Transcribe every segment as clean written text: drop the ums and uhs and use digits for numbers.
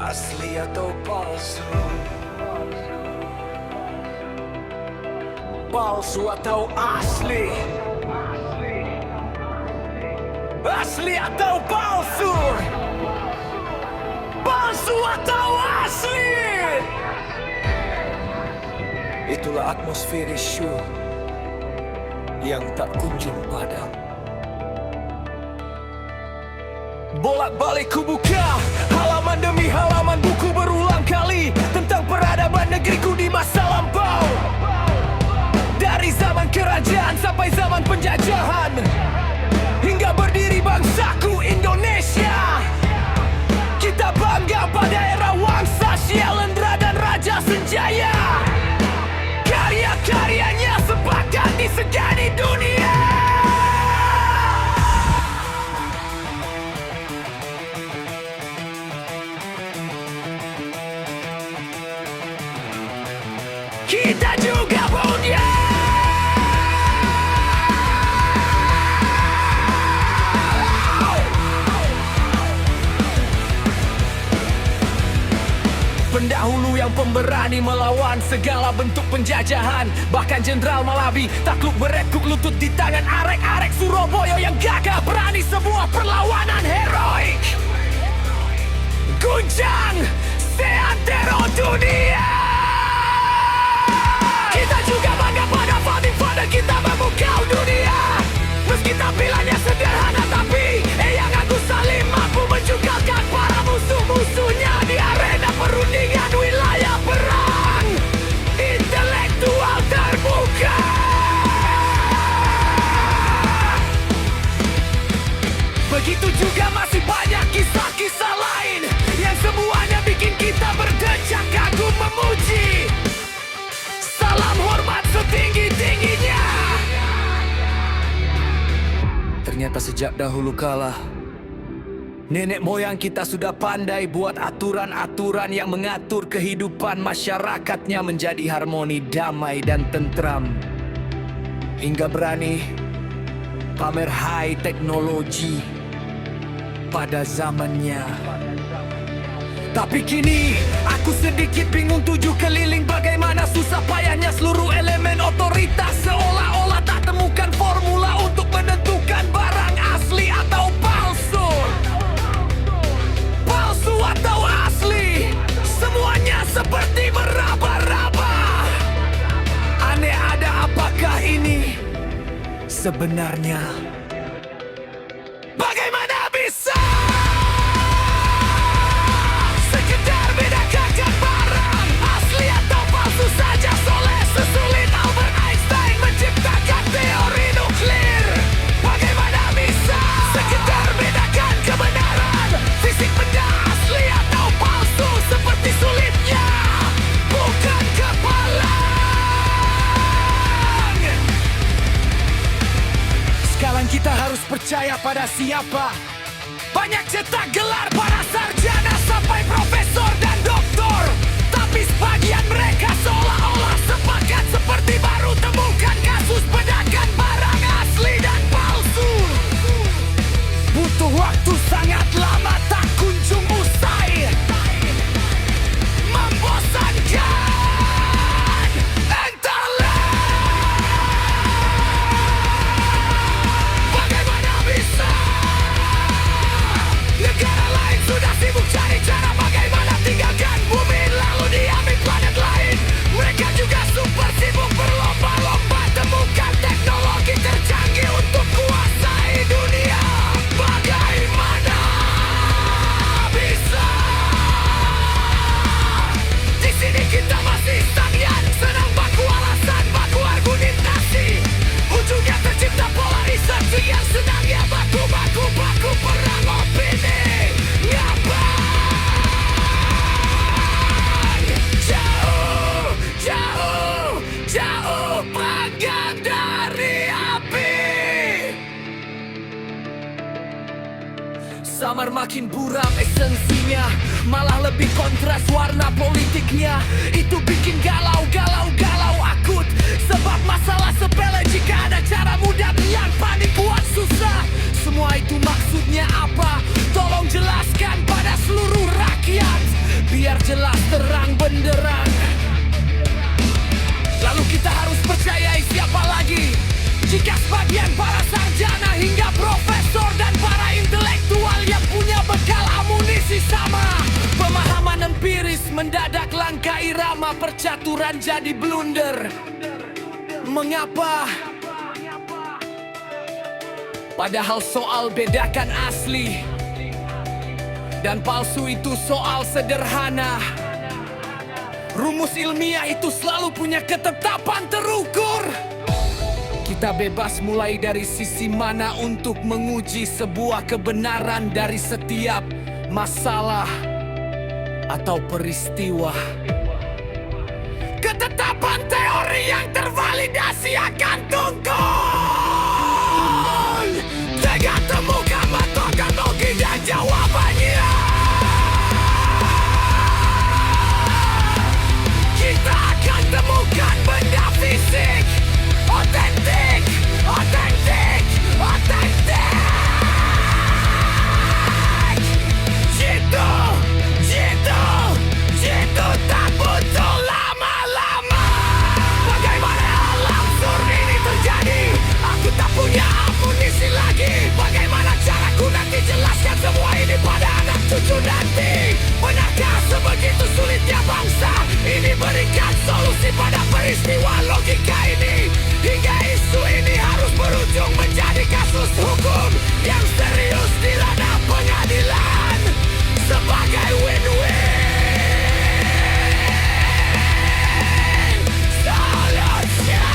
Asli atau palsu? Palsu atau asli? Asli atau palsu? Palsu atau asli? Itulah atmosfer isu yang tak kunjung padam. Bolak-balik ku buka halaman demi halaman buku berulang kali tentang peradaban negeriku di masa lampau. Dari zaman kerajaan sampai zaman penjajahan, hingga berdiri bangsaku Indonesia. Kita bangga pada era Wangsa, Syailendra dan Raja Senjaya. Karya-karyanya sepakat disegani dunia. Kita juga punya pendahulu yang pemberani melawan segala bentuk penjajahan. Bahkan Jenderal Malabi takluk berekuk lutut di tangan arek-arek Surabaya yang gagah berani sebuah perlawanan heroik. Gunjang seantero dunia. Kita juga bangga pada Fatimah dan kita memukau dunia. Meski tampilannya sederhana tapi Eyang Agus Salim mampu menjungkalkan para musuh-musuhnya di arena perundingan wilayah perang. Intelektual terbuka. Begitu juga masih banyak kisah-kisah lain yang semuanya bikin kita berdecak kagum memuji. Salam hormat setinggi-tingginya. Ternyata sejak dahulu kala nenek moyang kita sudah pandai buat aturan-aturan yang mengatur kehidupan masyarakatnya menjadi harmoni, damai dan tentram. Hingga berani pamer high teknologi pada zamannya. Tapi kini aku sedikit bingung tujuh keliling bagaimana susah payahnya seluruh elemen otoritas seolah-olah tak temukan formula untuk menentukan barang asli atau palsu. Palsu atau asli, semuanya seperti meraba-raba. Aneh, ada apakah ini sebenarnya? Bagaimana bisa sekedar bedakan barang asli atau palsu saja soleh sesulit Albert Einstein menciptakan teori nuklir? Bagaimana bisa sekedar bedakan kebenaran fisik benda asli atau palsu seperti sulitnya bukan kepalang? Sekarang kita harus percaya pada siapa? Banyak cetak gelar para sarjana sampai profesor dan doktor, tapi sebagian mereka seolah-olah sepakat seperti baru temukan kasus bedakan barang asli dan palsu. Butuh waktu sangat lama tak kunjung usai. Membosankan. Entahlah bagaimana bisa negara lain sudah sibuk cari cara bagaimana tinggalkan bumi lalu diambil planet lain. Mereka juga super sibuk berlomba-lomba temukan teknologi tercanggih untuk kuasai dunia. Bagaimana bisa? Di sini kita masih stagnan, senang baku alasan, baku argumentasi. Ujungnya tercipta polarisasi yang senangnya baku-baku perang opini. Ngapain? Jauh, jauh, jauh panggang dari api. Samar makin buram esensinya, malah lebih kontras warna politiknya. Itu bikin galau akut. Sebab masalah sepele jika ada cara mudah yang panik buat susah. Semua itu maksudnya apa? Tolong jelaskan pada seluruh rakyat. biar jelas terang benderang. Lalu kita harus percayai siapa lagi jika sebagian para sarjana hingga profesor dan para intelektual yang punya bekal amunisi sama. Pemahaman empiris mendadak langka irama, percaturan jadi blunder. Mengapa? Padahal soal bedakan asli dan palsu itu soal sederhana. Rumus ilmiah itu selalu punya ketetapan terukur. Kita bebas mulai dari sisi mana untuk menguji sebuah kebenaran dari setiap masalah atau peristiwa. Ketetapan teori yang tervalidasi akan tungkol. Tegak temukan metodologi dan jawabannya. Kita akan temukan benda fisik otentik, otentik, otentik. Jitu tak butuh lama-lama. Bagaimana alam sur ini terjadi? Aku tak punya amunisi lagi. Bagaimana caraku nanti jelaskan semua ini pada anak cucu nanti? Benarkah sebegitu sulitnya bangsa ini berikan solusi pada peristiwa logika ini? Hingga isu ini harus berujung menjadi kasus hukum yang serius di ranah pengadilan sebagai win-win solution.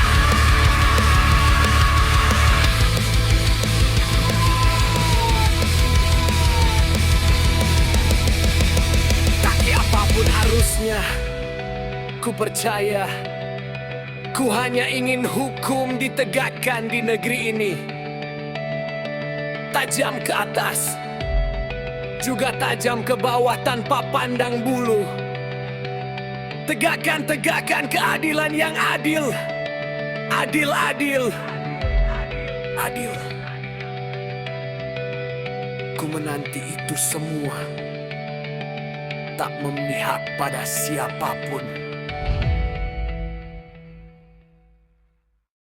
Tapi apapun arusnya, ku percaya ku hanya ingin hukum ditegakkan di negeri ini. Tajam ke atas, juga tajam ke bawah tanpa pandang bulu. Tegakkan keadilan yang adil. Adil. Ku menanti itu semua, tak memihak pada siapapun.